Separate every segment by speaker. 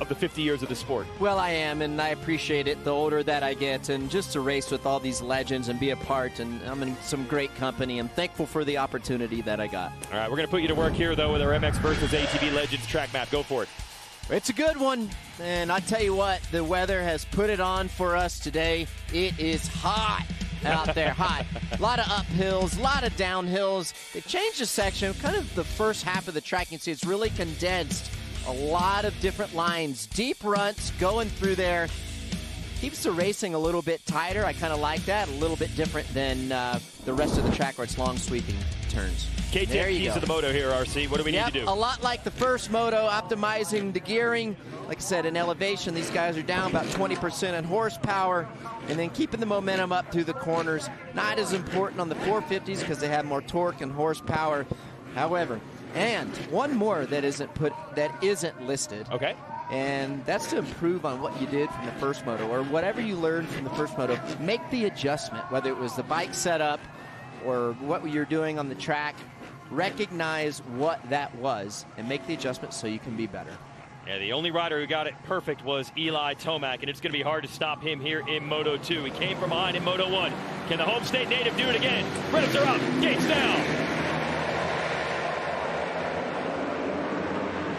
Speaker 1: of the 50 years of the sport.
Speaker 2: Well, I am, and I appreciate it the older that I get, and just to race with all these legends and be a part, and I'm in some great company. I'm thankful for the opportunity that I got.
Speaker 1: All right, we're going to put you to work here, though, with our MX versus ATV Legends track map. Go for it.
Speaker 2: It's a good one, and I tell you what, the weather has put it on for us today. It is hot out there, hot. A lot of uphills, a lot of downhills. They've changed the section, kind of the first half of the track. You can see it's really condensed. A lot of different lines, deep runs going through there. Keeps the racing a little bit tighter. I kind of like that. A little bit different than the rest of the track where it's long sweeping turns.
Speaker 1: KTM keys to the Moto here, RC. What do we need to do?
Speaker 2: A lot like the first Moto, optimizing the gearing. Like I said, in elevation, these guys are down about 20% in horsepower, and then keeping the momentum up through the corners. Not as important on the 450s because they have more torque and horsepower. However, and one more that isn't listed.
Speaker 1: Okay.
Speaker 2: And that's to improve on what you did from the first Moto, or whatever you learned from the first Moto. Make the adjustment, whether it was the bike setup or what you're doing on the track. Recognize what that was and make the adjustment so you can be better.
Speaker 1: Yeah, the only rider who got it perfect was Eli Tomac, and it's going to be hard to stop him here in Moto 2. He came from behind in Moto 1. Can the home state native do it again? Credits are up, gates down.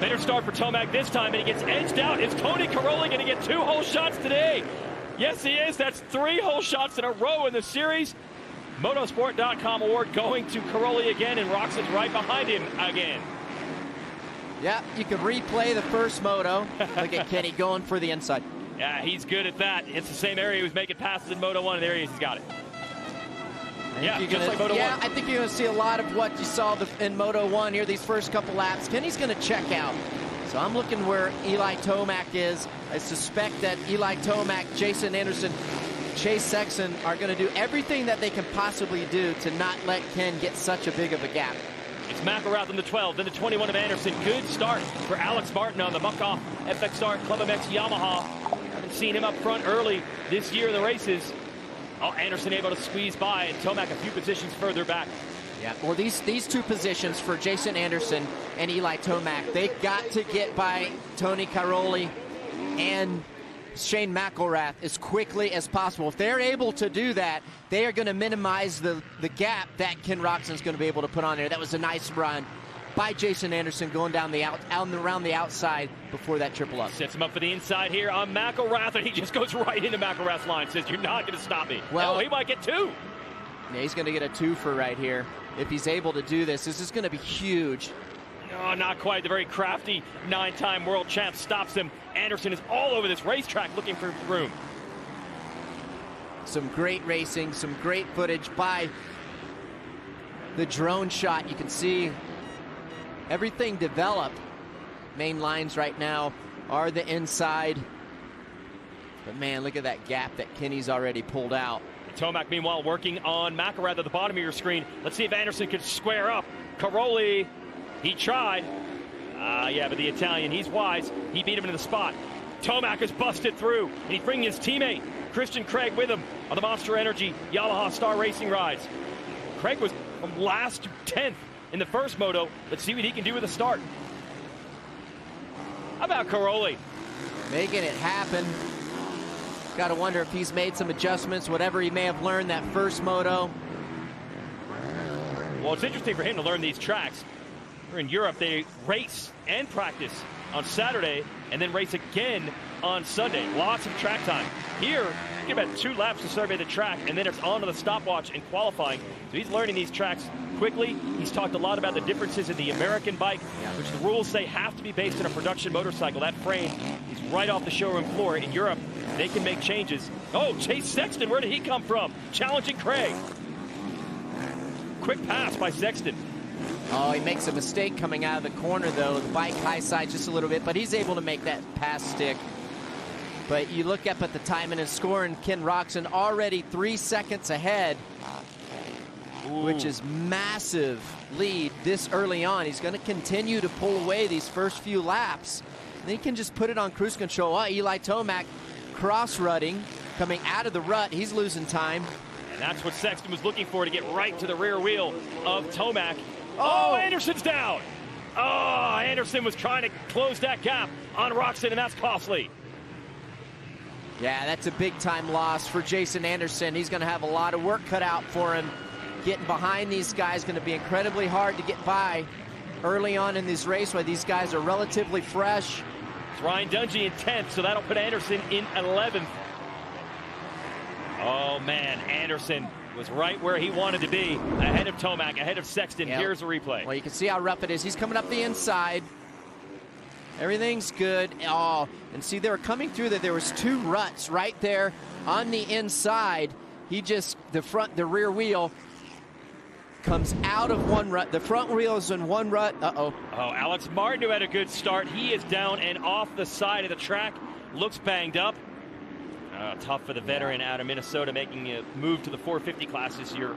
Speaker 1: Better start for Tomac this time, and he gets edged out. Is Tony Caroli going to get 2 whole shots today? Yes, he is. That's 3 whole shots in a row in the series. Motosport.com award going to Caroli again, and Roczen's right behind him again.
Speaker 2: Yeah, you can replay the first Moto. Look at Kenny going for the inside.
Speaker 1: Yeah, he's good at that. It's the same area he was making passes in Moto 1, and there he is. He's got it. Yeah, just like Moto 1.
Speaker 2: I think you're going to see a lot of what you saw in Moto 1 here, these first couple laps. Kenny's going to check out. So I'm looking where Eli Tomac is. I suspect that Eli Tomac, Jason Anderson, Chase Sexton are going to do everything that they can possibly do to not let Ken get such a big of a gap.
Speaker 1: It's McElrath in the 12, then the 21 of Anderson. Good start for Alex Martin on the Muck-Off FXR Club MX Yamaha. Haven't seen him up front early this year in the races. Oh, Anderson able to squeeze by, and Tomac a few positions further back.
Speaker 2: Yeah, well, these 2 positions for Jason Anderson and Eli Tomac, they got to get by Tony Caroli and Shane McElrath as quickly as possible. If they're able to do that, they are going to minimize the gap that Ken Roczen's going to be able to put on there. That was a nice run by Jason Anderson going down around the outside before that triple up.
Speaker 1: Sets him up for the inside here on McElrath, and he just goes right into McElrath's line. Says, you're not going to stop me. Well, he might get 2.
Speaker 2: Yeah, he's going to get a 2 for right here. If he's able to do this, this is going to be huge.
Speaker 1: Oh, not quite. The very crafty 9-time world champ stops him. Anderson is all over this racetrack looking for room.
Speaker 2: Some great racing, some great footage by the drone shot. You can see everything develop. Main lines right now are the inside. But man, look at that gap that Kenny's already pulled out.
Speaker 1: Tomac, meanwhile, working on McElrath at the bottom of your screen. Let's see if Anderson can square up. Caroli, he tried. Yeah, but the Italian, he's wise. He beat him into the spot. Tomac is busted through, and he's bringing his teammate, Christian Craig, with him on the Monster Energy Yamaha Star Racing rides. Craig was from last to 10th in the first Moto. Let's see what he can do with a start. How about Caroli?
Speaker 2: Making it happen. Got to wonder if he's made some adjustments, whatever he may have learned that first Moto.
Speaker 1: Well, it's interesting for him to learn these tracks. In Europe, they race and practice on Saturday and then race again on Sunday. Lots of track time. Here, you get about 2 laps to survey the track, and then it's on to the stopwatch and qualifying. So he's learning these tracks quickly. He's talked a lot about the differences in the American bike, which the rules say have to be based on a production motorcycle. That frame is right off the showroom floor. In Europe, they can make changes. Oh, Chase Sexton, where did he come from? Challenging Craig. Quick pass by Sexton.
Speaker 2: Oh, he makes a mistake coming out of the corner, though. The bike high side just a little bit, but he's able to make that pass stick. But you look up at the time and his score, and Ken Roczen already 3 seconds ahead, which is massive lead this early on. He's going to continue to pull away these first few laps. And then he can just put it on cruise control. Oh, Eli Tomac cross-rutting, coming out of the rut. He's losing time.
Speaker 1: And that's what Sexton was looking for, to get right to the rear wheel of Tomac. Oh, Anderson's down. Oh, Anderson was trying to close that gap. on Roczen, and that's costly.
Speaker 2: Yeah, that's a big-time loss for Jason Anderson. He's going to have a lot of work cut out for him. Getting behind these guys going to be incredibly hard to get by early on in this race, where these guys are relatively fresh.
Speaker 1: It's Ryan Dungey in 10th, so that'll put Anderson in 11th. Oh, man, Anderson was right where he wanted to be, ahead of Tomac, ahead of Sexton.
Speaker 2: Yep.
Speaker 1: Here's a replay.
Speaker 2: Well, you can see how rough it is. He's coming up the inside. Everything's good. Oh, and see, they were coming through there. There was 2 ruts right there on the inside. He just, the rear wheel comes out of one rut. The front wheel is in one rut. Uh-oh. Oh,
Speaker 1: Alex Martin, who had a good start. He is down and off the side of the track. Looks banged up. Tough for the veteran out of Minnesota, making a move to the 450 class this year.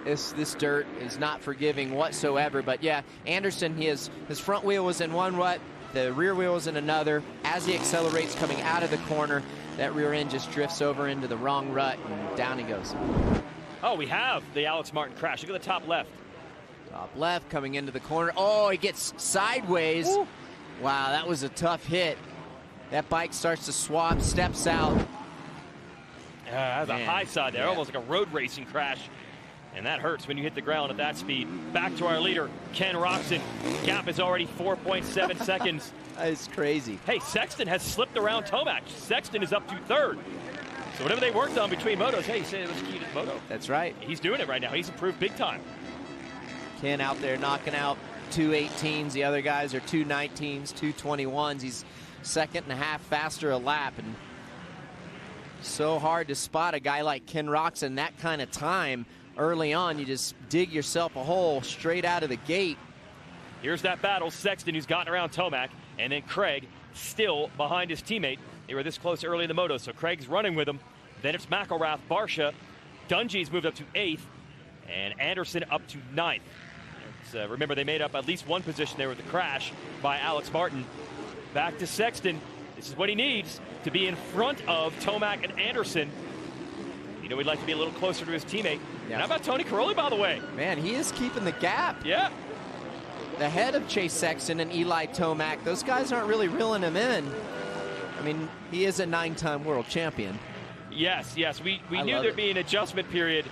Speaker 2: This dirt is not forgiving whatsoever. But yeah, Anderson, his front wheel was in one rut. The rear wheel was in another. As he accelerates coming out of the corner, that rear end just drifts over into the wrong rut, and down he goes.
Speaker 1: Oh, we have the Alex Martin crash. Look at the top left.
Speaker 2: Top left coming into the corner. Oh, he gets sideways. Ooh. Wow, that was a tough hit. That bike starts to swap, steps out.
Speaker 1: That's a high side there, almost like a road racing crash. And that hurts when you hit the ground at that speed. Back to our leader, Ken Roczen. Gap is already 4.7 seconds.
Speaker 2: That is crazy.
Speaker 1: Hey, Sexton has slipped around Tomac. Sexton is up to 3rd. So whatever they worked on between motos, hey, say let's keep it Moto.
Speaker 2: That's right.
Speaker 1: He's doing it right now. He's improved big time.
Speaker 2: Ken out there knocking out 2:18s. The other guys are 2:19s, 2:21s. He's 1.5 faster a lap. And so hard to spot a guy like Ken Roczen that kind of time early on. You just dig yourself a hole straight out of the gate.
Speaker 1: Here's that battle. Sexton, who's gotten around Tomac, and then Craig still behind his teammate. They were this close early in the moto, so Craig's running with him. Then it's McElrath, Barsha. Dungey's moved up to 8th, and Anderson up to 9th. Remember, they made up at least one position there with the crash by Alex Martin. Back to Sexton. This is what he needs to be in front of Tomac and Anderson. You know, he'd like to be a little closer to his teammate. Yeah. And how about Tony Caroli, by the way?
Speaker 2: Man, he is keeping the gap.
Speaker 1: Yeah.
Speaker 2: Ahead of Chase Sexton and Eli Tomac. Those guys aren't really reeling him in. I mean, he is a 9-time world champion.
Speaker 1: Yes. We knew there'd be an adjustment period.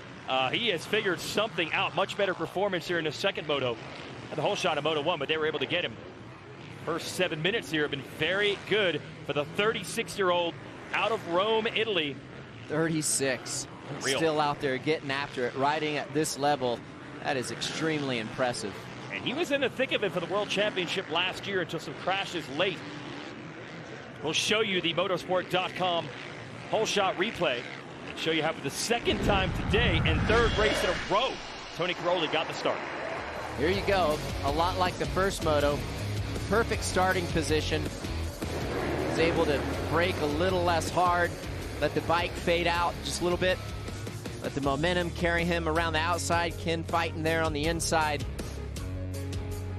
Speaker 1: He has figured something out. Much better performance here in the second moto. Had the whole shot of Moto 1, but they were able to get him. First 7 minutes here have been very good for the 36-year-old out of Rome, Italy.
Speaker 2: 36.
Speaker 1: Unreal.
Speaker 2: Still out there getting after it, riding at this level. That is extremely impressive.
Speaker 1: And he was in the thick of it for the World Championship last year until some crashes late. We'll show you the motorsport.com whole shot replay and show you how for the 2nd time today and 3rd race in a row, Tony Caroli got the start.
Speaker 2: Here you go. A lot like the first moto. The perfect starting position. He's able to brake a little less hard. Let the bike fade out just a little bit. Let the momentum carry him around the outside. Ken fighting there on the inside.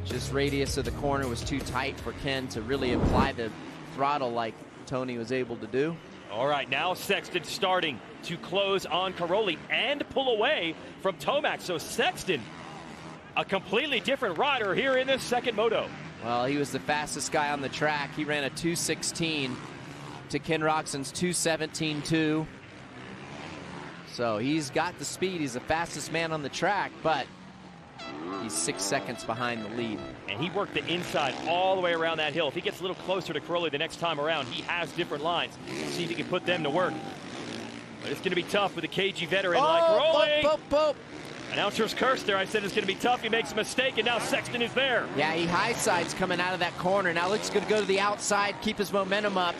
Speaker 2: Just radius of the corner was too tight for Ken to really apply the throttle like Tony was able to do.
Speaker 1: All right, now Sexton starting to close on Caroli and pull away from Tomac. So Sexton, a completely different rider here in this second moto.
Speaker 2: Well, he was the fastest guy on the track. He ran a 2:16 to Ken Roczen's 2:17.2. So he's got the speed. He's the fastest man on the track, but he's 6 seconds behind the lead.
Speaker 1: And he worked the inside all the way around that hill. If he gets a little closer to Caroli the next time around, he has different lines. See if he can put them to work. But it's going to be tough with a cagey veteran like Caroli. Announcer's curse there. I said it's going to be tough. He makes a mistake, and now Sexton is there.
Speaker 2: Yeah, he high sides coming out of that corner. Now looks good to go to the outside, keep his momentum up.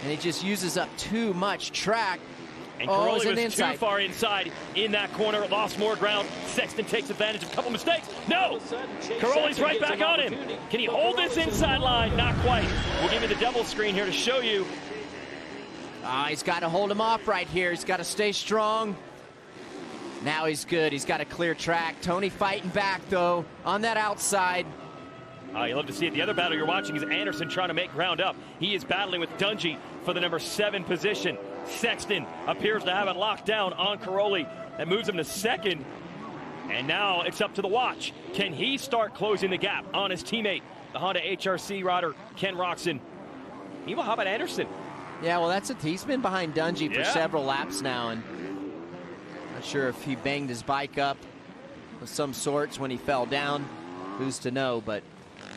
Speaker 2: And he just uses up too much track.
Speaker 1: And Caroli was too far inside in that corner, lost more ground. Sexton takes advantage of a couple mistakes. No! Caroli's right back on him. Can he hold this inside line? Not quite. We'll give you the double screen here to show you.
Speaker 2: He's got to hold him off right here. He's got to stay strong. Now he's good. He's got a clear track. Tony fighting back, though, on that outside.
Speaker 1: You love to see it. The other battle you're watching is Anderson trying to make ground up. He is battling with Dungey for the number 7 position. Sexton appears to have it locked down on Caroli. That moves him to 2nd. And now it's up to the watch. Can he start closing the gap on his teammate the Honda HRC rider, Ken Roczen. Meanwhile, how about Anderson?
Speaker 2: Yeah, well, he's been behind Dungey for
Speaker 1: Yeah.
Speaker 2: several laps now, and not sure if he banged his bike up of some sorts when he fell down. Who's to know? But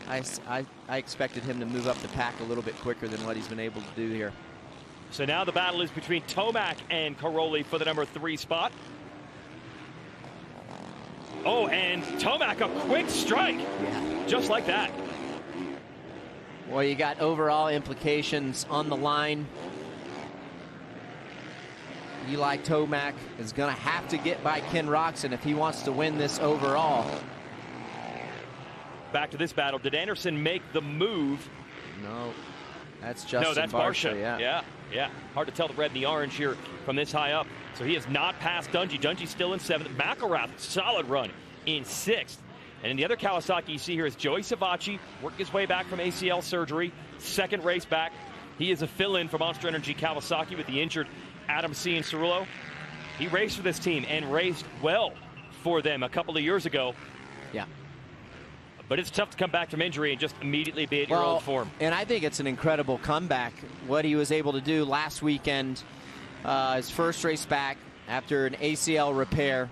Speaker 2: I expected him to move up the pack a little bit quicker than what he's been able to do here.
Speaker 1: So now the battle is between Tomac and Caroli for the number 3 spot. Oh, and Tomac, a quick strike.
Speaker 2: Yeah.
Speaker 1: Just like that.
Speaker 2: Well, you got overall implications on the line. Eli Tomac is going to have to get by Ken Roczen if he wants to win this overall.
Speaker 1: Back to this battle. Did Anderson make the move?
Speaker 2: No, that's Justin
Speaker 1: No, that's
Speaker 2: Barsha.
Speaker 1: Barsha. Yeah. Hard to tell the red and the orange here from this high up. So he has not passed Dungey. Dungey's still in 7th. McElrath, solid run in 6th. And in the other Kawasaki you see here is Joey Savacci, working his way back from ACL surgery. 2nd race back. He is a fill-in for Monster Energy Kawasaki with the injured Adam C. and Cerullo. He raced for this team and raced well for them a couple of years ago.
Speaker 2: Yeah.
Speaker 1: But it's tough to come back from injury and just immediately be at your old form.
Speaker 2: And I think it's an incredible comeback. What he was able to do last weekend, his first race back after an ACL repair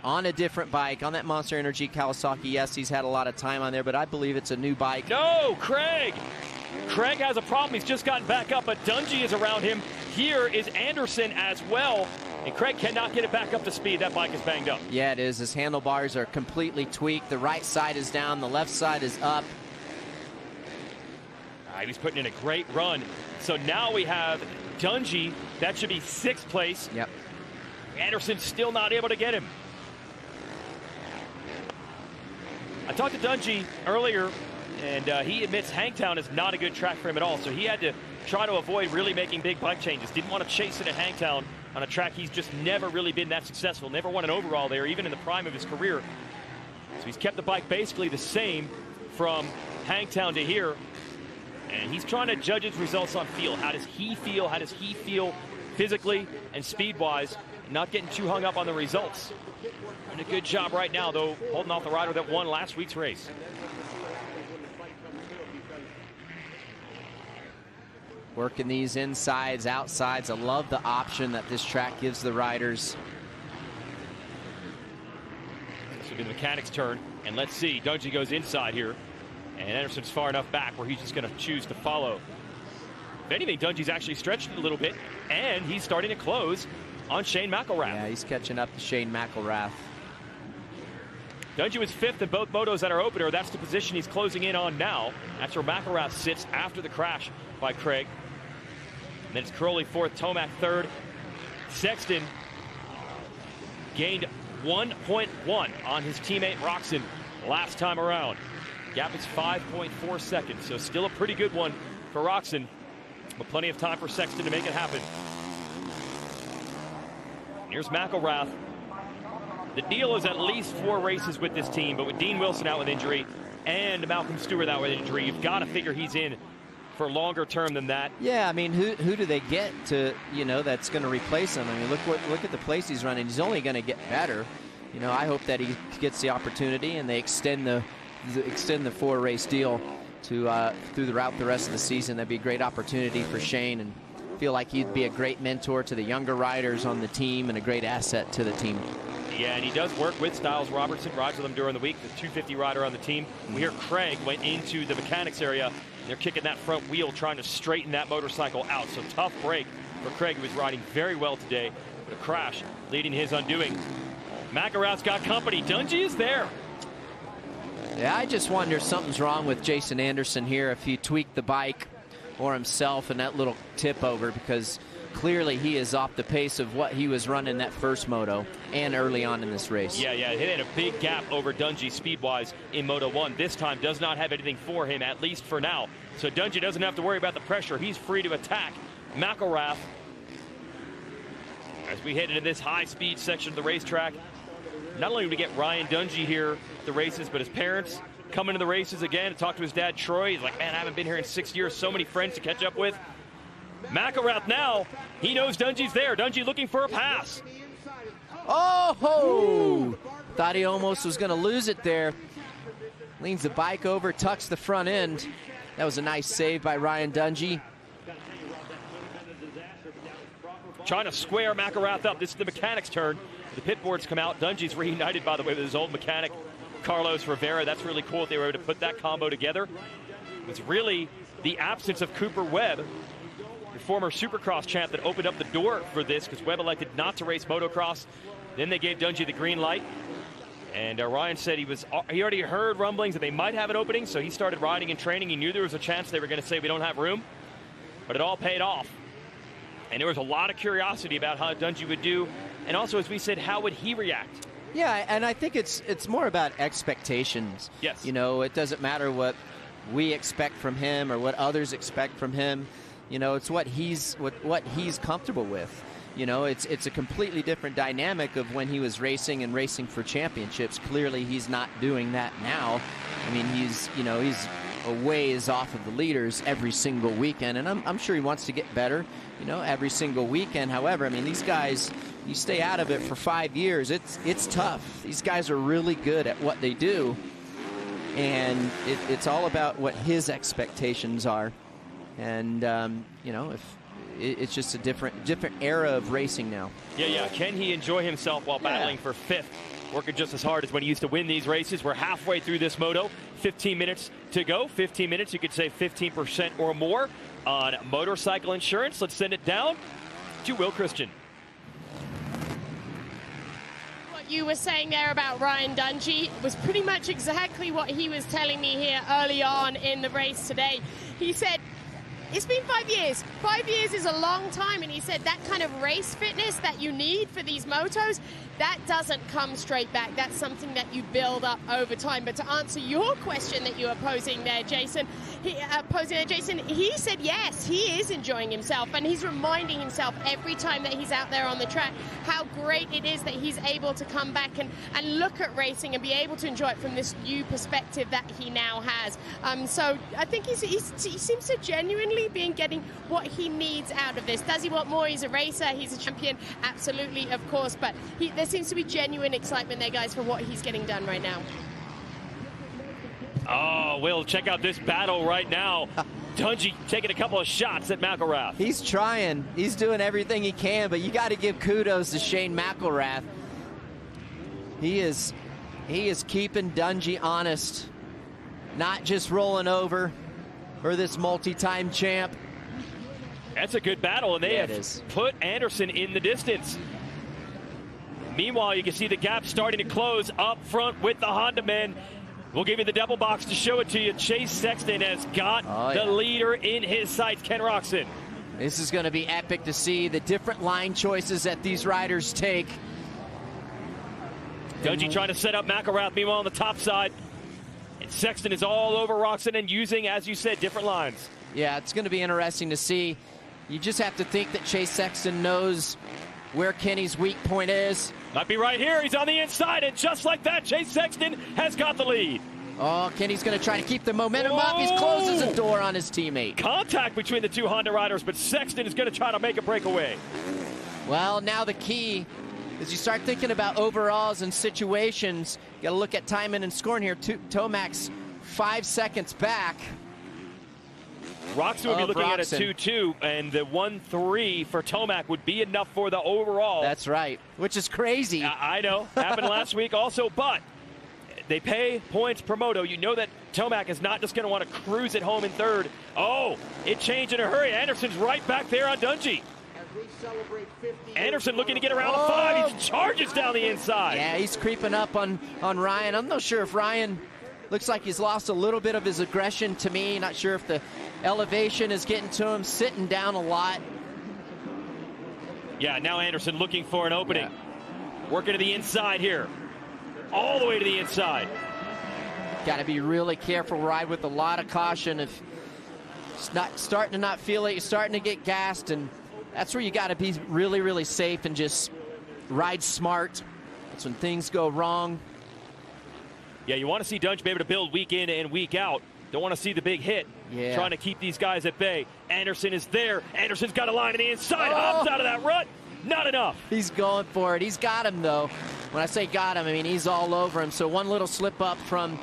Speaker 2: on a different bike, on that Monster Energy Kawasaki. Yes, he's had a lot of time on there, but I believe it's a new bike.
Speaker 1: No, Craig! Craig has a problem. He's just gotten back up, but Dungey is around him. Here is Anderson as well. And Craig cannot get it back up to speed. That bike is banged up.
Speaker 2: Yeah, it is. His handlebars are completely tweaked. The right side is down. The left side is up.
Speaker 1: All right, he's putting in a great run. So now we have Dungey. That should be 6th place.
Speaker 2: Yep.
Speaker 1: Anderson still not able to get him. I talked to Dungey earlier, and he admits Hangtown is not a good track for him at all. So he had to try to avoid really making big bike changes. Didn't want to chase it at Hangtown on a track he's just never really been that successful. Never won an overall there, even in the prime of his career. So he's kept the bike basically the same from Hangtown to here. And he's trying to judge his results on feel. How does he feel? How does he feel physically and speed-wise? Not getting too hung up on the results. Doing a good job right now, though, holding off the rider that won last week's race.
Speaker 2: Working these insides, outsides. I love the option that this track gives the riders.
Speaker 1: This will be the mechanic's turn. And let's see, Dungey goes inside here. And Anderson's far enough back where he's just going to choose to follow. If anything, Dungey's actually stretched it a little bit. And he's starting to close on Shane McElrath.
Speaker 2: Yeah, he's catching up to Shane McElrath.
Speaker 1: Dungey was 5th in both motos at our opener. That's the position he's closing in on now. That's where McElrath sits after the crash by Craig. And then it's Caroli 4th, Tomac 3rd. Sexton gained 1.1 on his teammate Roczen last time around. Gap is 5.4 seconds, so still a pretty good one for Roczen, but plenty of time for Sexton to make it happen. Here's McElrath. The deal is at least 4 races with this team, but with Dean Wilson out with injury and Malcolm Stewart out with injury, you've got to figure he's in for longer term than that.
Speaker 2: Yeah, I mean, who do they get to, that's going to replace him? I mean, look at the place he's running. He's only going to get better. I hope that he gets the opportunity and they extend the 4-race deal to throughout the rest of the season. That'd be a great opportunity for Shane, and feel like he'd be a great mentor to the younger riders on the team and a great asset to the team.
Speaker 1: Yeah, and he does work with Styles Robertson, rides with him during the week, the 250 rider on the team. We hear Craig went into the mechanics area. They're kicking that front wheel, trying to straighten that motorcycle out. So tough break for Craig, who was riding very well today. But a crash leading his undoing. McElrath's got company. Dungey is there.
Speaker 2: Yeah, I just wonder if something's wrong with Jason Anderson here, if he tweaked the bike or himself in that little tip over, because clearly he is off the pace of what he was running that first moto and early on in this race.
Speaker 1: Yeah, he had a big gap over Dungey speed-wise in Moto 1. This time does not have anything for him, at least for now. So Dungey doesn't have to worry about the pressure. He's free to attack McElrath as we head into this high-speed section of the racetrack. Not only do we get Ryan Dungey here at the races, but his parents come into the races again to talk to his dad, Troy. He's like, man, I haven't been here in 6 years. So many friends to catch up with. McElrath now, he knows Dungey's there. Dungey looking for a pass.
Speaker 2: Oh! Thought he almost was going to lose it there. Leans the bike over, tucks the front end. That was a nice save by Ryan Dungey.
Speaker 1: Trying to square McElrath up. This is the mechanic's turn. The pit boards come out. Dungey's reunited, by the way, with his old mechanic, Carlos Rivera. That's really cool that they were able to put that combo together. It's really the absence of Cooper Webb, the former Supercross champ, that opened up the door for this, because Webb elected not to race motocross. Then they gave Dungey the green light. And Ryan said he already heard rumblings that they might have an opening, so he started riding and training. He knew there was a chance they were going to say we don't have room, but it all paid off. And there was a lot of curiosity about how Dungey would do, and also, as we said, how would he react?
Speaker 2: Yeah, and I think it's more about expectations.
Speaker 1: Yes.
Speaker 2: You know, it doesn't matter what we expect from him or what others expect from him. You know, it's what he's comfortable with. You know, it's a completely different dynamic of when he was racing and racing for championships. Clearly, he's not doing that now. I mean, he's a ways off of the leaders every single weekend, and I'm sure he wants to get better, you know, every single weekend. However, I mean, these guys, you stay out of it for 5 years, it's tough. These guys are really good at what they do, and it's all about what his expectations are. And you know, if it's just a different era of racing now. Yeah.
Speaker 1: Can he enjoy himself while battling for fifth? Working just as hard as when he used to win these races. We're halfway through this moto. 15 minutes to go. 15 minutes, you could save 15% or more on motorcycle insurance. Let's send it down to Will Christian.
Speaker 3: What you were saying there about Ryan Dungey was pretty much exactly what he was telling me here early on in the race today. He said, it's been 5 years. 5 years is a long time, and he said that kind of race fitness that you need for these motos, that doesn't come straight back. That's something that you build up over time. But to answer your question that you were posing there, Jason, he said yes, he is enjoying himself, and he's reminding himself every time that he's out there on the track how great it is that he's able to come back and look at racing and be able to enjoy it from this new perspective that he now has. So I think he seems to genuinely be getting what he needs out of this. Does he want more? He's a racer, he's a champion, absolutely, of course, but there seems to be genuine excitement there, guys, for what he's getting done right now.
Speaker 1: Oh, Will, check out this battle right now. Dungey taking a couple of shots at McElrath.
Speaker 2: He's trying. He's doing everything he can, but you got to give kudos to Shane McElrath. He is keeping Dungey honest, not just rolling over for this multi-time champ.
Speaker 1: That's a good battle, and they have put Anderson in the distance. Meanwhile, you can see the gap starting to close up front with the Honda men. We'll give you the double box to show it to you. Chase Sexton has got the leader in his sights, Ken Roczen.
Speaker 2: This is going to be epic to see the different line choices that these riders take.
Speaker 1: Dungey trying to set up McElrath, meanwhile on the top side. And Sexton is all over Roczen and using, as you said, different lines.
Speaker 2: Yeah, it's going to be interesting to see. You just have to think that Chase Sexton knows where Kenny's weak point is.
Speaker 1: Might be right here. He's on the inside, and just like that, Chase Sexton has got the lead.
Speaker 2: Oh, Kenny's going to try to keep the momentum up. He closes the door on his teammate.
Speaker 1: Contact between the two Honda riders, but Sexton is going to try to make a breakaway.
Speaker 2: Well, now the key is you start thinking about overalls and situations. You got to look at timing and scoring here. Tomac's 5 seconds back.
Speaker 1: Roczen would be looking at a 2-2, and the 1-3 for Tomac would be enough for the overall.
Speaker 2: That's right, which is crazy.
Speaker 1: I know. Happened last week also, but they pay points per moto. You know that Tomac is not just going to want to cruise it home in third. Oh, it changed in a hurry. Anderson's right back there on Dungey. Anderson looking to get around the 5. He charges down the inside.
Speaker 2: Yeah, he's creeping up on Ryan. I'm not sure if Ryan looks like he's lost a little bit of his aggression to me. Not sure if the elevation is getting to him, sitting down a lot.
Speaker 1: Yeah, now Anderson looking for an opening. Working to the inside here. All the way to the inside.
Speaker 2: Got to be really careful, ride with a lot of caution. If it's not starting to not feel it, you're starting to get gassed, and that's where you got to be really, really safe and just ride smart. That's when things go wrong.
Speaker 1: Yeah, you want to see Dungey be able to build week in and week out. Don't want to see the big hit.
Speaker 2: Yeah.
Speaker 1: Trying to keep these guys at bay. Anderson is there. Anderson's got a line on the inside. Hops out of that rut. Not enough.
Speaker 2: He's going for it. He's got him, though. When I say got him, I mean he's all over him. So one little slip up from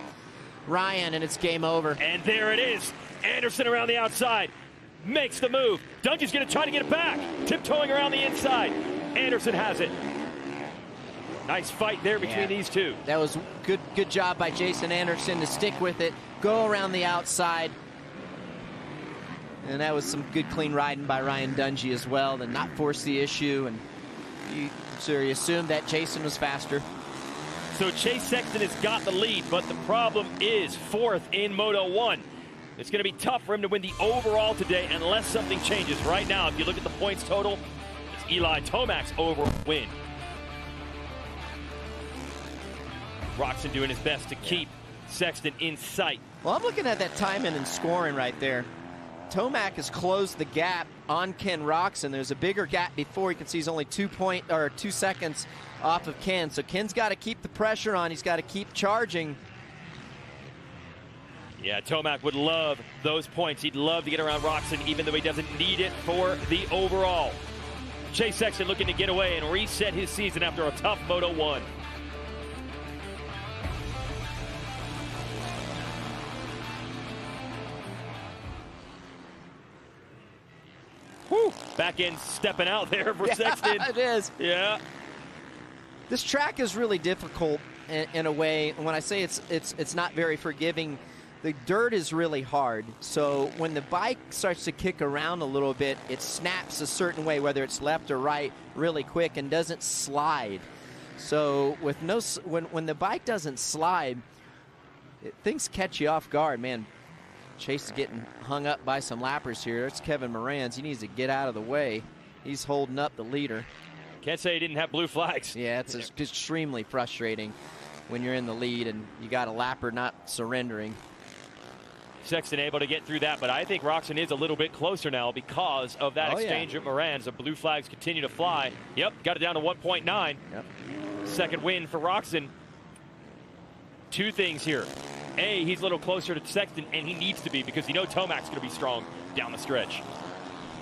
Speaker 2: Ryan, and it's game over.
Speaker 1: And there it is. Anderson around the outside. Makes the move. Dungey's going to try to get it back. Tiptoeing around the inside. Anderson has it. Nice fight there between these two.
Speaker 2: That was good job by Jason Anderson to stick with it, go around the outside. And that was some good clean riding by Ryan Dungey as well, to not force the issue. And you assumed that Jason was faster.
Speaker 1: So Chase Sexton has got the lead, but the problem is fourth in Moto 1. It's going to be tough for him to win the overall today unless something changes. Right now, if you look at the points total, it's Eli Tomac's overall win. Roczen doing his best to keep Sexton in sight.
Speaker 2: Well, I'm looking at that timing and scoring right there. Tomac has closed the gap on Ken Roczen. There's a bigger gap before. You can see he's only 2 seconds off of Ken. So Ken's got to keep the pressure on. He's got to keep charging.
Speaker 1: Yeah, Tomac would love those points. He'd love to get around Roczen, even though he doesn't need it for the overall. Chase Sexton looking to get away and reset his season after a tough Moto 1. Whew. Back end stepping out there for Sexton.
Speaker 2: It is.
Speaker 1: Yeah.
Speaker 2: This track is really difficult in a way. When I say it's not very forgiving, the dirt is really hard. So when the bike starts to kick around a little bit, it snaps a certain way, whether it's left or right, really quick, and doesn't slide. So with when the bike doesn't slide, things catch you off guard, man. Chase is getting hung up by some lappers here. It's Kevin Moranz. He needs to get out of the way. He's holding up the leader.
Speaker 1: Can't say he didn't have blue flags.
Speaker 2: Yeah, it's extremely frustrating when you're in the lead and you got a lapper not surrendering.
Speaker 1: Sexton able to get through that, but I think Roczen is a little bit closer now because of that exchange of Moranz. The blue flags continue to fly. Yep, got it down to 1.9.
Speaker 2: Yep.
Speaker 1: Second win for Roczen. Two things here. A, he's a little closer to Sexton, and he needs to be because you know Tomac's going to be strong down the stretch.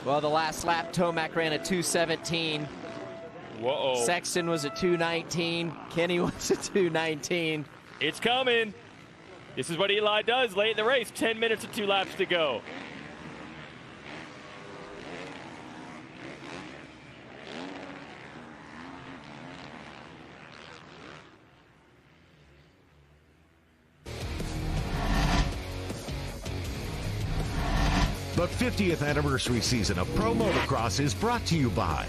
Speaker 2: Well, the last lap, Tomac ran a 2:17.
Speaker 1: Whoa.
Speaker 2: Sexton was a 2:19. Kenny was a 2:19.
Speaker 1: It's coming. This is what Eli does late in the race. 10 minutes and 2 laps to go.
Speaker 4: The 50th anniversary season of Pro Motocross is brought to you by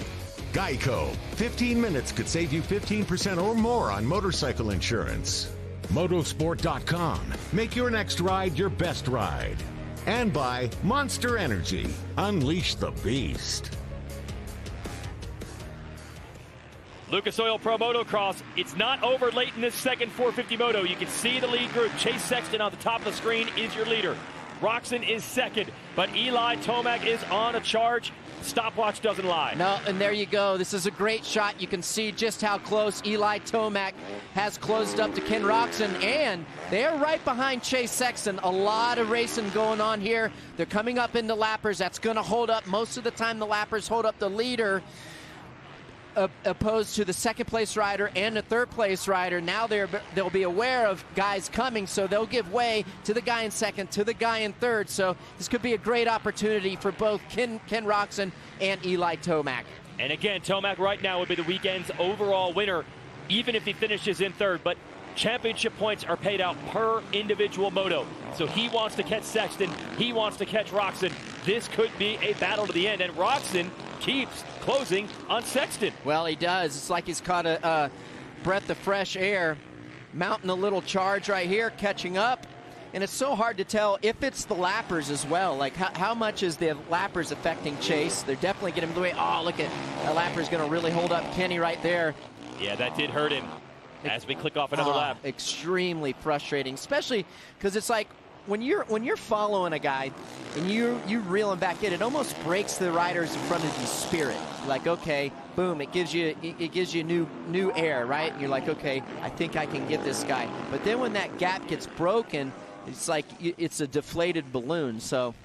Speaker 4: Geico. 15 minutes could save you 15% or more on motorcycle insurance. Motosport.com. Make your next ride your best ride. And by Monster Energy. Unleash the beast.
Speaker 1: Lucas Oil Pro Motocross. It's not over late in this second 450 Moto. You can see the lead group. Chase Sexton on the top of the screen is your leader. Roczen is second, but Eli Tomac is on a charge. Stopwatch doesn't lie.
Speaker 2: No, and there you go. This is a great shot. You can see just how close Eli Tomac has closed up to Ken Roczen, and they're right behind Chase Sexton. A lot of racing going on here. They're coming up into lappers. That's going to hold up. Most of the time, the lappers hold up the leader, opposed to the second place rider and the third place rider. Now they'll be aware of guys coming, so they'll give way to the guy in second, to the guy in third. So this could be a great opportunity for both Ken Roczen and Eli Tomac.
Speaker 1: And again, Tomac right now would be the weekend's overall winner, even if he finishes in third. But championship points are paid out per individual moto. So he wants to catch Sexton. He wants to catch Roczen. This could be a battle to the end. And Roczen keeps closing on Sexton.
Speaker 2: Well, he does. It's like he's caught a breath of fresh air. Mounting a little charge right here, catching up. And it's so hard to tell if it's the lappers as well. Like, how much is the lappers affecting Chase? They're definitely getting him the way. Oh, look at that lapper's going to really hold up Kenny right there.
Speaker 1: Yeah, that did hurt him as we click off another lap.
Speaker 2: Extremely frustrating, especially because it's like when you're following a guy and you reel him back in, it almost breaks the riders in front of you spirit. You're like, okay, boom, it gives you new air, right? And you're like, okay, I think I can get this guy. But then when that gap gets broken, it's like it's a deflated balloon. So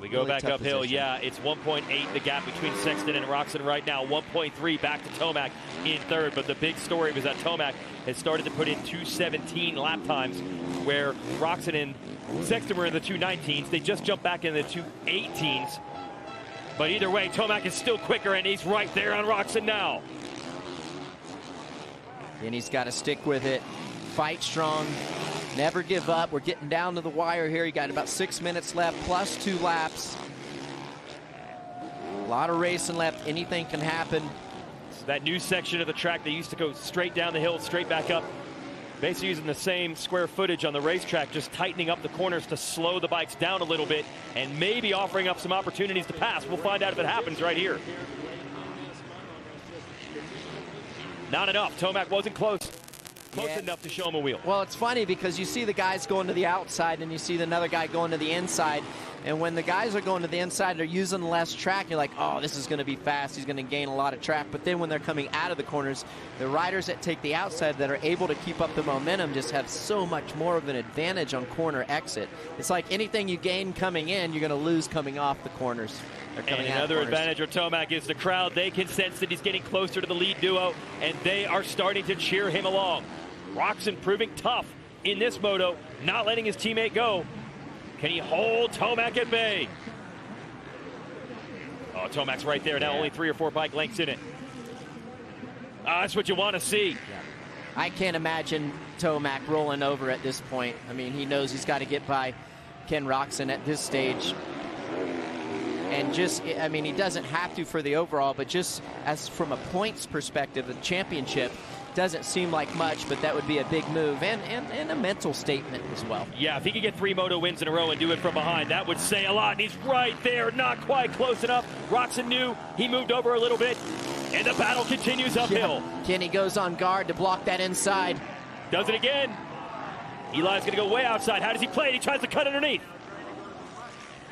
Speaker 1: We go
Speaker 2: really
Speaker 1: back
Speaker 2: tough
Speaker 1: uphill.
Speaker 2: position.
Speaker 1: Yeah, it's 1.8 the gap between Sexton and Roczen right now. 1.3 back to Tomac in third. But the big story was that Tomac has started to put in 2:17 lap times, where Roczen and Sexton were in the 2:19s. They just jumped back in the 2:18s. But either way, Tomac is still quicker, and he's right there on Roczen now.
Speaker 2: And he's got to stick with it. Fight strong. Never give up. We're getting down to the wire here. You got about 6 minutes left, plus 2 laps. A lot of racing left. Anything can happen.
Speaker 1: So that new section of the track, they used to go straight down the hill, straight back up. Basically using the same square footage on the racetrack, just tightening up the corners to slow the bikes down a little bit and maybe offering up some opportunities to pass. We'll find out if it happens right here. Not enough. Tomac wasn't close. Close enough to show him a wheel.
Speaker 2: Well, it's funny because you see the guys going to the outside and you see another guy going to the inside. And when the guys are going to the inside, they're using less track. You're like, oh, this is going to be fast. He's going to gain a lot of track. But then when they're coming out of the corners, the riders that take the outside that are able to keep up the momentum just have so much more of an advantage on corner exit. It's like anything you gain coming in, you're going to lose coming off the corners.
Speaker 1: And another advantage for Tomac is the crowd. They can sense that he's getting closer to the lead duo, and they are starting to cheer him along. Roczen proving tough in this moto, not letting his teammate go. Can he hold Tomac at bay? Oh, Tomac's right there now, only 3 or 4 bike lengths in it. That's what you want to see.
Speaker 2: I can't imagine Tomac rolling over at this point. I mean, he knows he's got to get by Ken Roczen at this stage. And just, I mean, he doesn't have to for the overall, but just as from a points perspective, the championship doesn't seem like much, but that would be a big move and a mental statement as well.
Speaker 1: Yeah, if he could get 3 moto wins in a row and do it from behind, that would say a lot. And he's right there, not quite close enough. Roczen knew he moved over a little bit, and the battle continues uphill.
Speaker 2: Yeah. Kenny goes on guard to block that inside.
Speaker 1: Does it again. Eli's going to go way outside. How does he play it? He tries to cut underneath.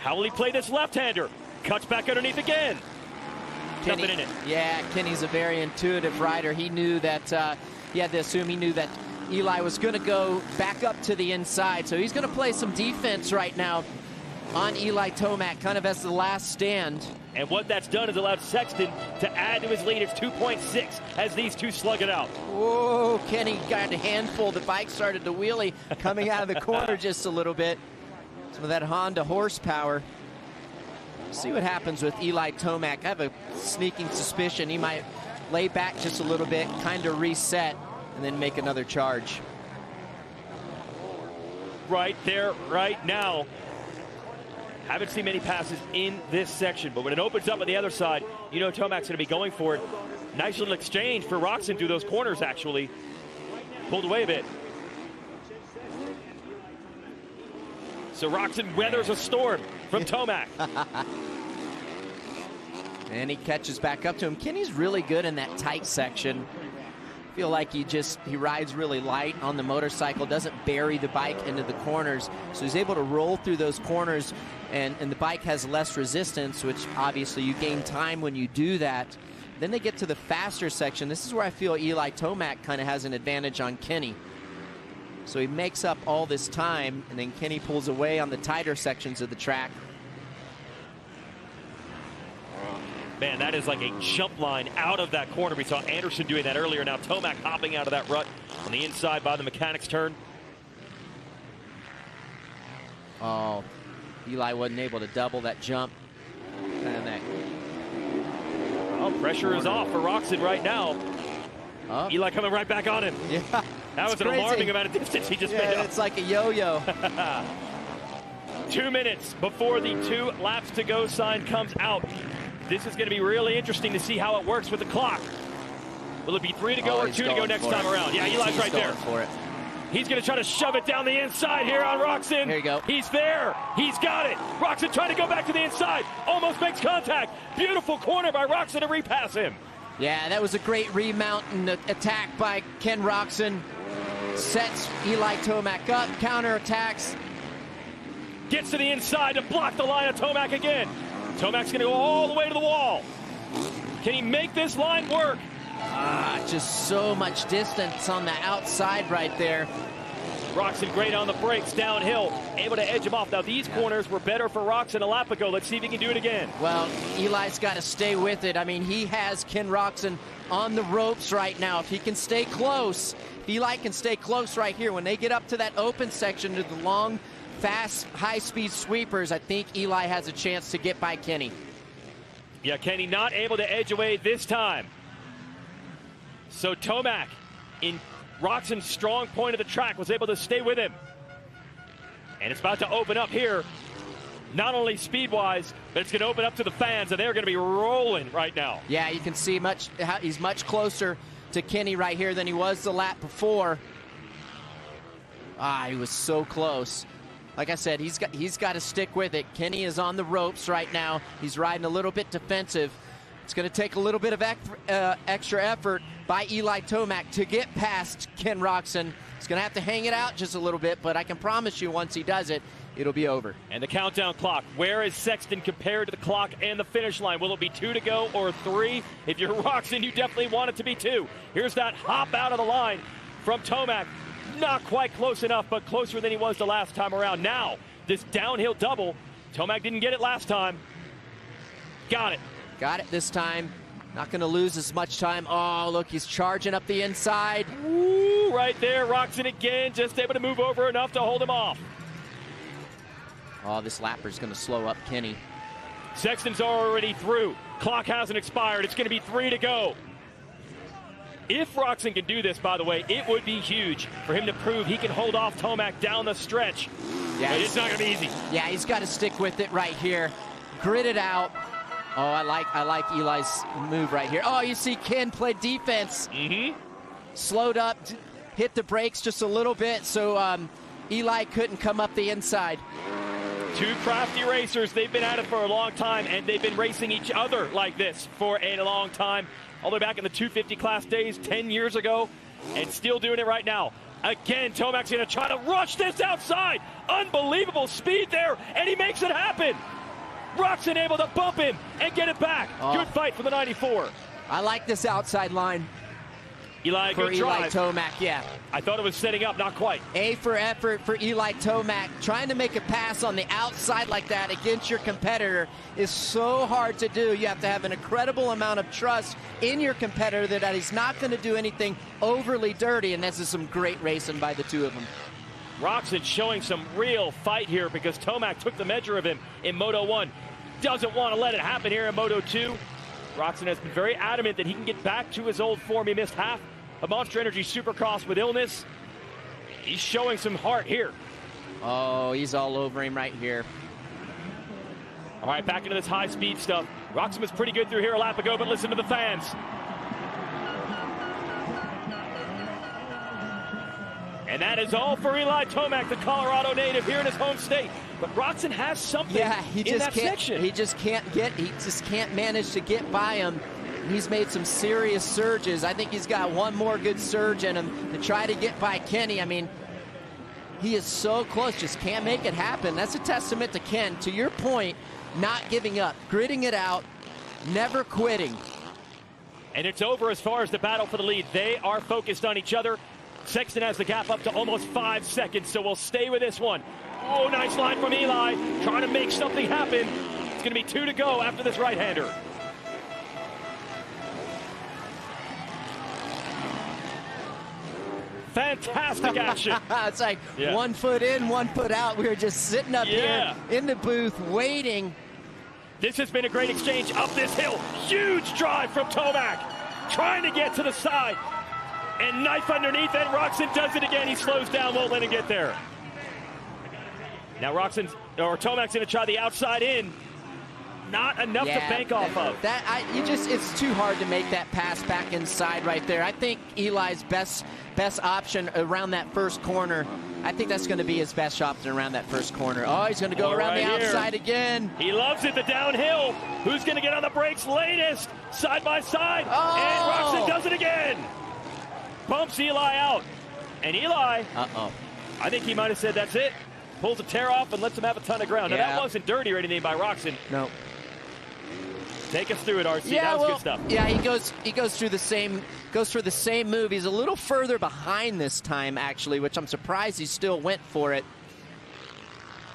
Speaker 1: How will he play this left-hander? Cuts back underneath again.
Speaker 2: Kenny,
Speaker 1: nothing in it.
Speaker 2: Yeah, Kenny's a very intuitive rider. He knew that, he had to assume he knew that Eli was going to go back up to the inside. So he's going to play some defense right now on Eli Tomac, kind of as the last stand.
Speaker 1: And what that's done is allowed Sexton to add to his lead. It's 2.6 as these two slug it out.
Speaker 2: Whoa, Kenny got a handful. The bike started to wheelie coming out of the corner just a little bit. Some of that Honda horsepower. See what happens with Eli Tomac. I have a sneaking suspicion he might lay back just a little bit, kind of reset, and then make another charge.
Speaker 1: Right there, right now. Haven't seen many passes in this section, but when it opens up on the other side, you know Tomac's going to be going for it. Nice little exchange for Roczen through those corners, actually. Pulled away a bit. So Roczen weathers a storm from Tomac.
Speaker 2: And he catches back up to him. Kenny's really good in that tight section. I feel like he rides really light on the motorcycle, doesn't bury the bike into the corners. So he's able to roll through those corners, and the bike has less resistance, which obviously you gain time when you do that. Then they get to the faster section. This is where I feel Eli Tomac kind of has an advantage on Kenny. So he makes up all this time, and then Kenny pulls away on the tighter sections of the track.
Speaker 1: Man, that is like a jump line out of that corner. We saw Anderson doing that earlier. Now Tomac hopping out of that rut on the inside by the mechanic's turn.
Speaker 2: Oh, Eli wasn't able to double that jump. And that
Speaker 1: pressure is off for Roczen right now. Eli coming right back on him.
Speaker 2: Yeah,
Speaker 1: that was an alarming amount of distance he just made up.
Speaker 2: It's like a yo-yo.
Speaker 1: 2 minutes before the 2 laps to go sign comes out. This is going to be really interesting to see how it works with the clock. Will it be 3 to go or 2 to go next time around? Yeah, Eli's right there.
Speaker 2: For it.
Speaker 1: He's going to try to shove it down the inside here on Roczen.
Speaker 2: Here you go.
Speaker 1: He's there. He's got it. Roczen trying to go back to the inside. Almost makes contact. Beautiful corner by Roczen to repass him.
Speaker 2: Yeah, that was a great remount and attack by Ken Roczen. Sets Eli Tomac up, counterattacks.
Speaker 1: Gets to the inside to block the line of Tomac again. Tomac's going to go all the way to the wall. Can he make this line work?
Speaker 2: Just so much distance on the outside right there.
Speaker 1: Roczen great on the brakes downhill, able to edge him off. Now these corners were better for Roczen a lap ago. Let's see if he can do it again.
Speaker 2: Well, Eli's got to stay with it. I mean, he has Ken Roczen on the ropes right now. If he can stay close, if Eli can stay close right here, when they get up to that open section to the long, fast, high-speed sweepers, I think Eli has a chance to get by Kenny.
Speaker 1: Yeah, Kenny not able to edge away this time. So Tomac, in Roczen's strong point of the track, was able to stay with him. And it's about to open up here, not only speed-wise, but it's going to open up to the fans, and they're going to be rolling right now.
Speaker 2: Yeah, you can see he's much closer to Kenny right here than he was the lap before. He was so close. Like I said, he's got to stick with it. Kenny is on the ropes right now. He's riding a little bit defensive. It's going to take a little bit of extra effort by Eli Tomac to get past Ken Roczen. He's going to have to hang it out just a little bit, but I can promise you once he does it, it'll be over.
Speaker 1: And the countdown clock. Where is Sexton compared to the clock and the finish line? Will it be 2 to go or 3? If you're Roczen, you definitely want it to be 2. Here's that hop out of the line from Tomac. Not quite close enough, but closer than he was the last time around. Now, this downhill double. Tomac didn't get it last time. Got it.
Speaker 2: Got it this time. Not going to lose as much time. Oh, look, he's charging up the inside.
Speaker 1: Ooh, right there. Roczen again, just able to move over enough to hold him off.
Speaker 2: Oh, this lapper's going to slow up Kenny.
Speaker 1: Sexton's already through. Clock hasn't expired. It's going to be 3 to go. If Roczen can do this, by the way, it would be huge for him to prove he can hold off Tomac down the stretch. Yeah, but it's not going to be easy.
Speaker 2: Yeah, he's got to stick with it right here. Grit it out. Oh, I like Eli's move right here. Oh, you see Ken play defense. Slowed up, hit the brakes just a little bit, so Eli couldn't come up the inside.
Speaker 1: Two crafty racers. They've been at it for a long time, and they've been racing each other like this for a long time. All the way back in the 250 class days 10 years ago, and still doing it right now. Again, Tomac's going to try to rush this outside. Unbelievable speed there, and he makes it happen. Roczen able to bump him and get it back. Good fight for the 94.
Speaker 2: I like this outside line.
Speaker 1: Eli,
Speaker 2: for
Speaker 1: good
Speaker 2: Eli
Speaker 1: drive.
Speaker 2: Tomac, yeah.
Speaker 1: I thought it was setting up, not quite.
Speaker 2: A for effort for Eli Tomac. Trying to make a pass on the outside like that against your competitor is so hard to do. You have to have an incredible amount of trust in your competitor that he's not going to do anything overly dirty, and this is some great racing by the two of them.
Speaker 1: Roczen showing some real fight here because Tomac took the measure of him in Moto 1. Doesn't want to let it happen here in Moto 2. Roczen has been very adamant that he can get back to his old form. He missed half of Monster Energy Supercross with illness. He's showing some heart here.
Speaker 2: Oh, he's all over him right here.
Speaker 1: All right, back into this high-speed stuff. Roczen was pretty good through here a lap ago, but listen to the fans. And that is all for Eli Tomac, the Colorado native here in his home state. But Roczen has something in that section.
Speaker 2: He just can't manage to get by him. He's made some serious surges. I think he's got one more good surge in him to try to get by Kenny. I mean, he is so close, just can't make it happen. That's a testament to Ken. To your point, not giving up, gritting it out, never quitting.
Speaker 1: And it's over as far as the battle for the lead. They are focused on each other. Sexton has the gap up to almost 5 seconds, so we'll stay with this one. Oh, nice line from Eli, trying to make something happen. It's going to be 2 to go after this right-hander. Fantastic action.
Speaker 2: It's like 1 foot in, 1 foot out. We were just sitting up here in the booth waiting.
Speaker 1: This has been a great exchange up this hill. Huge drive from Tomac, trying to get to the side. And knife underneath, and Roczen does it again. He slows down, won't let him get there. Now Tomac's going to try the outside in. Not enough to bank off of.
Speaker 2: It's too hard to make that pass back inside right there. I think Eli's best option around that first corner. I think that's going to be his best option around that first corner. Oh, he's going to go around the outside again.
Speaker 1: He loves it, the downhill. Who's going to get on the brakes latest? Side by side.
Speaker 2: Oh.
Speaker 1: And Roczen does it again. Bumps Eli out. And Eli, I think he might have said that's it. Pulls a tear off and lets him have a ton of ground. Now, that wasn't dirty or anything by Roczen.
Speaker 2: No.
Speaker 1: Take us through it, RC. That was good stuff.
Speaker 2: Yeah, he goes through the same move. He's a little further behind this time, actually, which I'm surprised he still went for it.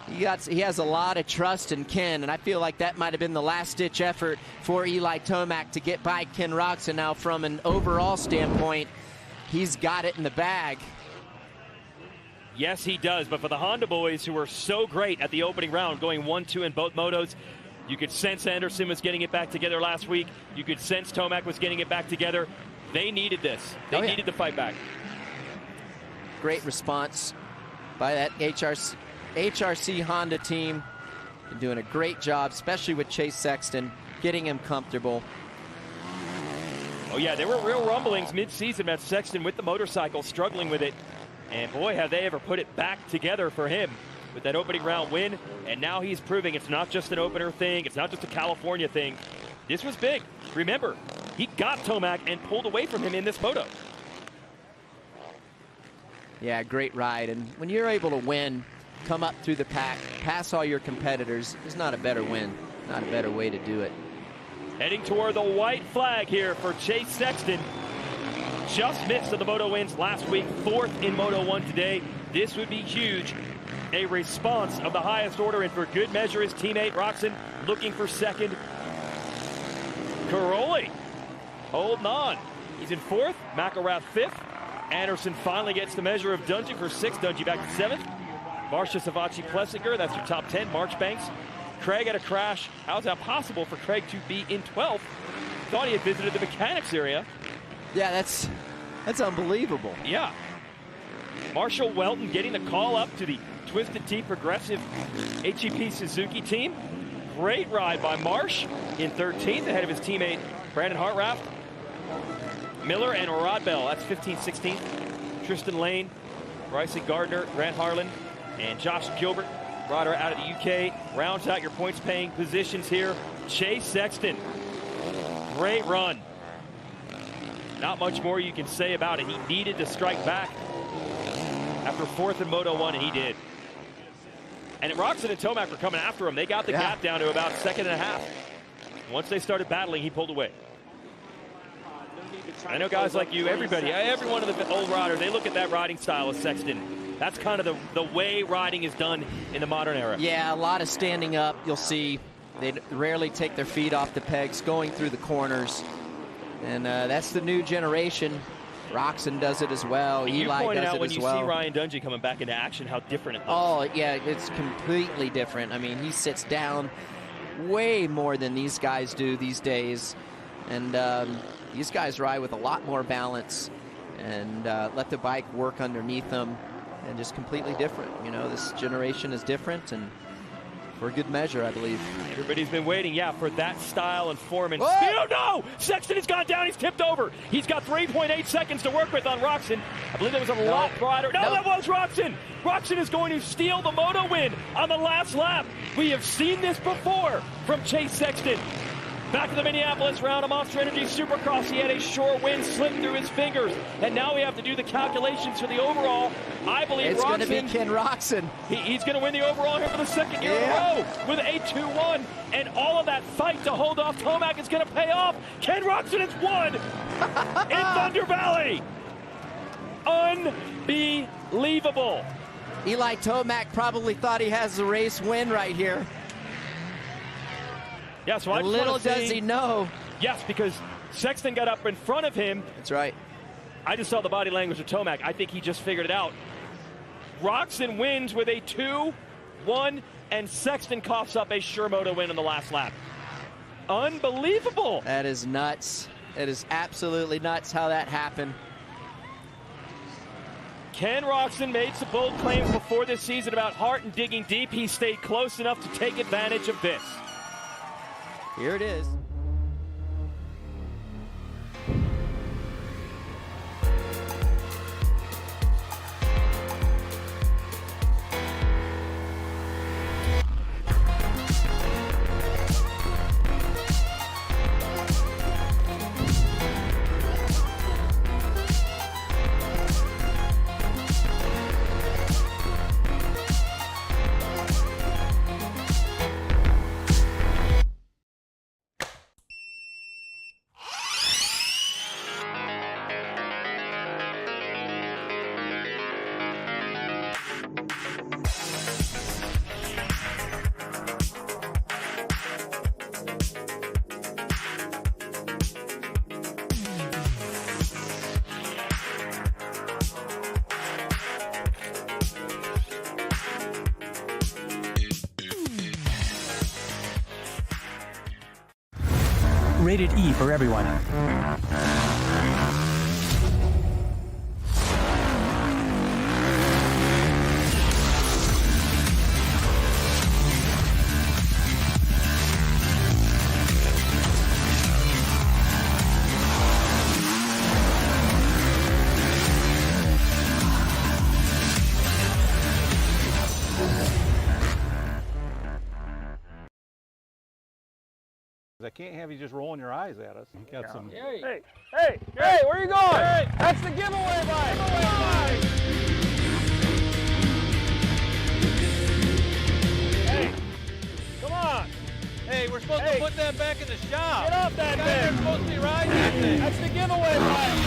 Speaker 2: He has a lot of trust in Ken, and I feel like that might have been the last-ditch effort for Eli Tomac to get by Ken Roczen. Now, from an overall standpoint, he's got it in the bag.
Speaker 1: Yes, he does. But for the Honda boys, who were so great at the opening round, going 1-2 in both motos, you could sense Anderson was getting it back together last week. You could sense Tomac was getting it back together. They needed this. They needed the fight back.
Speaker 2: Great response by that HRC Honda team. They're doing a great job, especially with Chase Sexton, getting him comfortable.
Speaker 1: Oh, yeah, there were real rumblings mid-season about Sexton with the motorcycle, struggling with it. And boy, have they ever put it back together for him with that opening round win. And now he's proving it's not just an opener thing. It's not just a California thing. This was big. Remember, he got Tomac and pulled away from him in this moto.
Speaker 2: Yeah, great ride. And when you're able to win, come up through the pack, pass all your competitors, there's not a better win, not a better way to do it.
Speaker 1: Heading toward the white flag here for Chase Sexton. Just missed of the Moto wins last week, 4th in Moto 1 today. This would be huge. A response of the highest order, and for good measure, his teammate Roczen looking for 2nd. Caroli holding on. He's in 4th, McElrath 5th. Anderson finally gets the measure of Dungey for 6th. Dungey back to 7th. Marcia Savachi Plessinger, that's your top 10. Marchbanks. Craig had a crash. How's that possible for Craig to be in 12th? Thought he had visited the mechanics area.
Speaker 2: Yeah, that's unbelievable.
Speaker 1: Yeah. Marshall Welton getting the call up to the Twisted Tea Progressive HEP Suzuki team. Great ride by Marsh in 13th, ahead of his teammate Brandon Hartraft. Miller and Rod Bell, that's 15th, 16th. Tristan Lane, Bryson Gardner, Grant Harlan, and Josh Gilbert, rider out of the UK. Rounds out your points-paying positions here. Chase Sexton, great run. Not much more you can say about it. He needed to strike back after 4th in Moto 1, and he did. And Roczen and Tomac were coming after him. They got the gap down to about 2.5 seconds. Once they started battling, he pulled away. I know guys like you, every one of the old riders, they look at that riding style of Sexton. That's kind of the way riding is done in the modern era.
Speaker 2: Yeah, a lot of standing up. You'll see they rarely take their feet off the pegs, going through the corners. And that's the new generation. Roczen does it as well.
Speaker 1: You
Speaker 2: Eli
Speaker 1: pointed
Speaker 2: does
Speaker 1: out
Speaker 2: it
Speaker 1: when
Speaker 2: as
Speaker 1: you
Speaker 2: well.
Speaker 1: see Ryan Dungey coming back into action how different it looks.
Speaker 2: Oh, yeah, it's completely different. I mean, he sits down way more than these guys do these days. And these guys ride with a lot more balance and let the bike work underneath them, and just completely different. You know, this generation is different, and for good measure, I believe.
Speaker 1: Everybody's been waiting, for that style and form and speed. Oh, no! Sexton has gone down. He's tipped over. He's got 3.8 seconds to work with on Roczen. I believe that was a lap rider. No, that was Roczen. Roczen is going to steal the Moto win on the last lap. We have seen this before from Chase Sexton. Back to the Minneapolis round of Monster Energy Supercross, he had a sure win slip through his fingers. And now we have to do the calculations for the overall. I believe
Speaker 2: it's going to be Ken Roczen.
Speaker 1: He's going to win the overall here for the 2nd year in a row with an 8-2-1. And all of that fight to hold off Tomac is going to pay off. Ken Roczen has won in Thunder Valley. Unbelievable.
Speaker 2: Eli Tomac probably thought he has the race win right here.
Speaker 1: Yeah, so
Speaker 2: little does he know.
Speaker 1: Yes, because Sexton got up in front of him.
Speaker 2: That's right.
Speaker 1: I just saw the body language of Tomac. I think he just figured it out. Roczen wins with a 2-1, and Sexton coughs up a sure Moto win in the last lap. Unbelievable.
Speaker 2: That is nuts. It is absolutely nuts how that happened.
Speaker 1: Ken Roczen made some bold claims before this season about heart and digging deep. He stayed close enough to take advantage of this.
Speaker 2: Here it is.
Speaker 5: Rated E for everyone.
Speaker 6: I can't have you just rolling your eyes at us. You got some.
Speaker 7: Hey, where are you going? Hey. That's the giveaway bike.
Speaker 1: Hey, come on.
Speaker 6: Hey, we're supposed to put that back in the shop.
Speaker 7: Get off that thing.
Speaker 6: They're supposed to be riding that thing.
Speaker 7: That's the giveaway bike.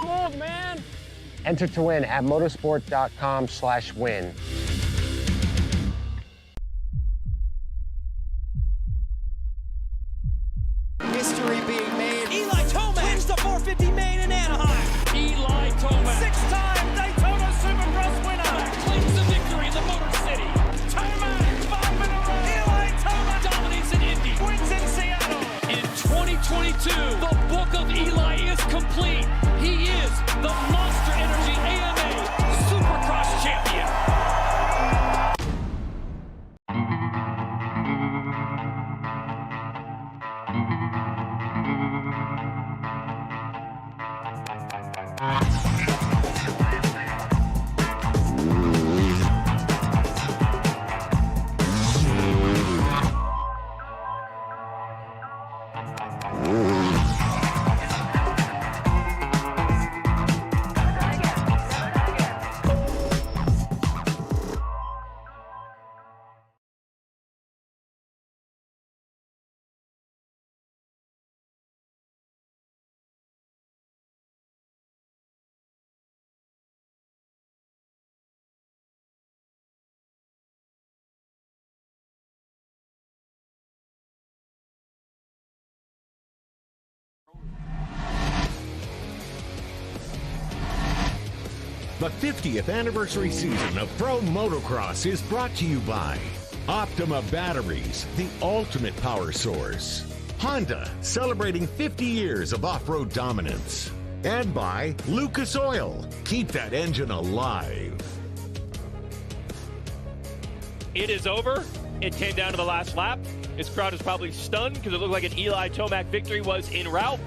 Speaker 7: Come on, man.
Speaker 8: Enter to win at motorsport.com/win.
Speaker 2: History being made.
Speaker 9: Eli Tomac wins the 450 main in Anaheim.
Speaker 1: Eli Tomac.
Speaker 9: Six-time Daytona Supercross winner.
Speaker 1: Claims the victory in the Motor City.
Speaker 9: Tomac, 5 in a row. Eli Tomac
Speaker 1: Dominates in Indy.
Speaker 9: wins in Seattle.
Speaker 1: In 2022, the book of Eli is complete. He is the Monster Energy AMA Supercross champion.
Speaker 4: The 50th anniversary season of Pro Motocross is brought to you by Optima Batteries, the ultimate power source. Honda, celebrating 50 years of off-road dominance. And by Lucas Oil, keep that engine alive.
Speaker 1: It is over. It came down to the last lap. This crowd is probably stunned because it looked like an Eli Tomac victory was en route.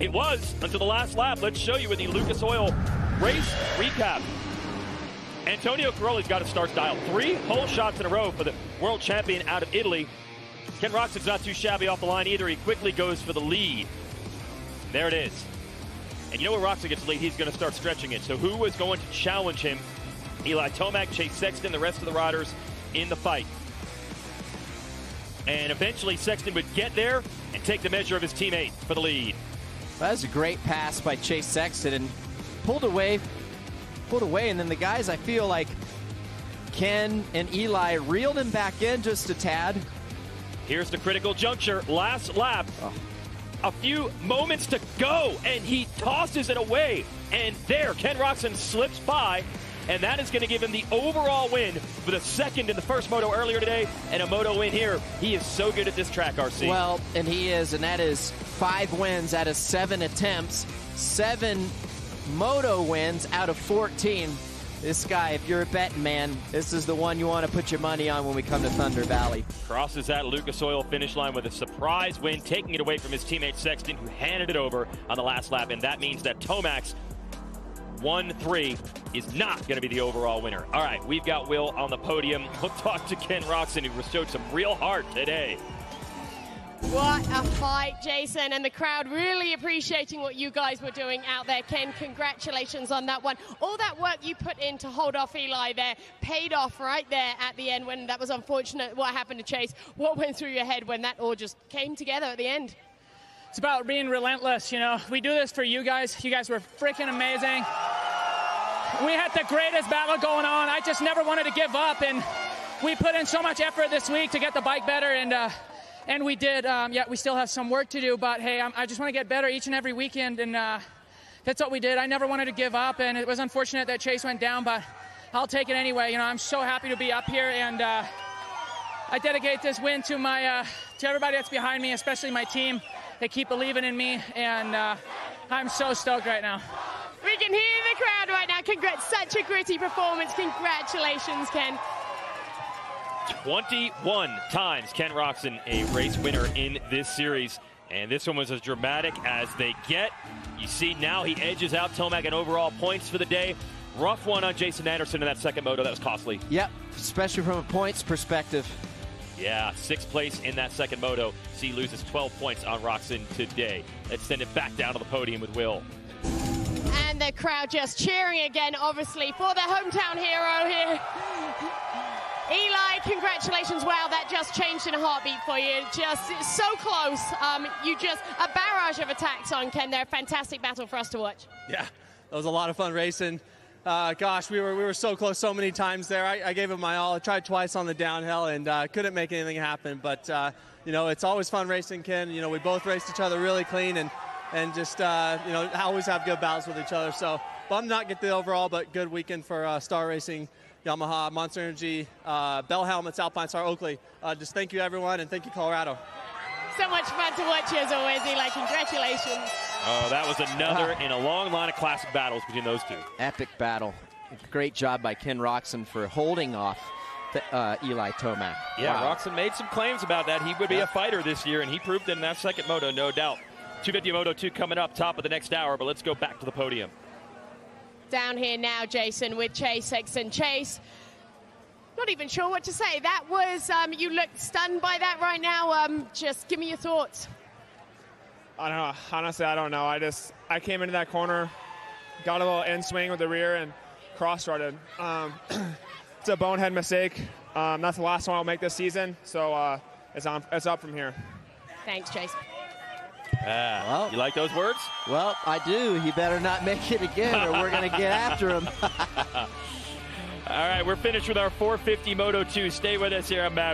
Speaker 1: It was until the last lap. Let's show you with the Lucas Oil race recap. Antonio Caroli's got to start dial. 3 whole shots in a row for the world champion out of Italy. Ken Roczen's not too shabby off the line either. He quickly goes for the lead. There it is. And you know where Roczen gets the lead, he's going to start stretching it. So who is going to challenge him? Eli Tomac, Chase Sexton, the rest of the riders in the fight. And eventually Sexton would get there and take the measure of his teammate for the lead.
Speaker 2: That was a great pass by Chase Sexton and pulled away, and then the guys, I feel like Ken and Eli reeled him back in just a tad.
Speaker 1: Here's the critical juncture, last lap. A few moments to go, and he tosses it away. And there, Ken Roczen slips by, and that is going to give him the overall win for the second in the first moto earlier today, and a moto win here. He is so good at this track, RC.
Speaker 2: Well, and he is, and that is 5 wins out of 7 attempts, 7 moto wins out of 14. This guy, if you're a betting man, this is the one you want to put your money on when we come to Thunder Valley.
Speaker 1: Crosses that Lucas Oil finish line with a surprise win, taking it away from his teammate Sexton, who handed it over on the last lap, and that means that Tomac's 1-3 is not going to be the overall winner. All right, we've got Will on the podium. We'll talk to Ken Roczen, who showed some real heart today.
Speaker 3: What a fight, Jason, and the crowd really appreciating what you guys were doing out there. Ken, congratulations on that one. All that work you put in to hold off Eli there paid off right there at the end when that was unfortunate what happened to Chase. What went through your head when that all just came together at the end?
Speaker 5: It's about being relentless, you know. We do this for you guys. You guys were freaking amazing. We had the greatest battle going on. I just never wanted to give up, and we put in so much effort this week to get the bike better, and we did. Yeah, we still have some work to do, but hey, I just want to get better each and every weekend, and that's what we did. I never wanted to give up, and it was unfortunate that Chase went down, but I'll take it anyway. You know, I'm so happy to be up here, and I dedicate this win to my to everybody that's behind me, especially my team. They keep believing in me, and I'm so stoked right now.
Speaker 3: We can hear the crowd right now. Congrats, such a gritty performance. Congratulations, Ken.
Speaker 1: 21 times Ken Roczen a race winner in this series. And this one was as dramatic as they get. You see now he edges out Tomac in overall points for the day. Rough one on Jason Anderson in that second moto. That was costly.
Speaker 2: Yep, especially from a points perspective.
Speaker 1: Yeah, 6th place in that second moto. C loses 12 points on Roczen today. Let's send it back down to the podium with Will.
Speaker 3: And the crowd just cheering again, obviously, for their hometown hero here. Eli, congratulations. Wow, that just changed in a heartbeat for you. Just so close. A barrage of attacks on Ken there. Fantastic battle for us to watch.
Speaker 8: Yeah, that was a lot of fun racing. Gosh, we were so close so many times there. I gave it my all. I tried twice on the downhill and couldn't make anything happen. But, you know, it's always fun racing, Ken. You know, we both raced each other really clean and just, you know, always have good battles with each other. So bummed not get the overall, but good weekend for Star Racing, Yamaha, Monster Energy, Bell Helmets, Alpine Star, Oakley. Just thank you, everyone, and thank you, Colorado.
Speaker 3: So much fun to watch you as always, Eli. Congratulations.
Speaker 1: Oh, that was another in a long line of classic battles between those two.
Speaker 2: Epic battle. Great job by Ken Roczen for holding off Eli Tomac.
Speaker 1: Yeah,
Speaker 2: wow.
Speaker 1: Roczen made some claims about that. He would be a fighter this year, and he proved it in that second moto, no doubt. 250 Moto 2 coming up top of the next hour, but let's go back to the podium.
Speaker 3: Down here now, Jason, with Chase Sexton. Chase, not even sure what to say. That was, you looked stunned by that right now. Just give me your thoughts.
Speaker 10: I don't know. Honestly, I don't know. I came into that corner, got a little in swing with the rear, and cross-strutted. It's a bonehead mistake. That's the last one I'll make this season, so it's up from here.
Speaker 3: Thanks, Chase.
Speaker 2: Well,
Speaker 1: you like those words?
Speaker 2: Well, I do. He better not make it again, or we're going to get after him.
Speaker 1: All right, we're finished with our 450 Moto 2. Stay with us here on MAV